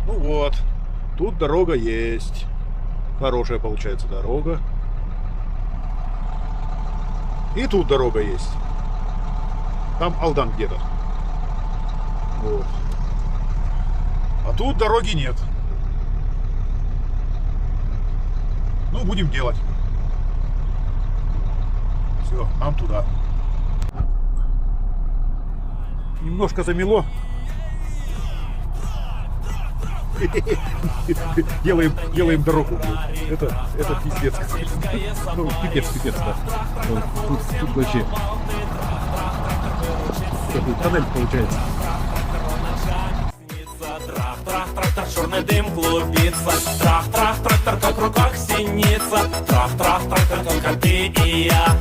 Ну вот, тут дорога есть. Хорошая получается дорога. И тут дорога есть. Там Алдан где-то. Вот. А тут дороги нет. Ну, будем делать. Все, нам туда. Немножко замело. Делаем дорогу. Это пиздец. Ну, пипец, да. Тут вообще такой тоннель получается. Трах-трах-трактор, черный дым клубится. Трах-трах-трактор, как в руках синица. Трах-трах-трактор, только ты и я.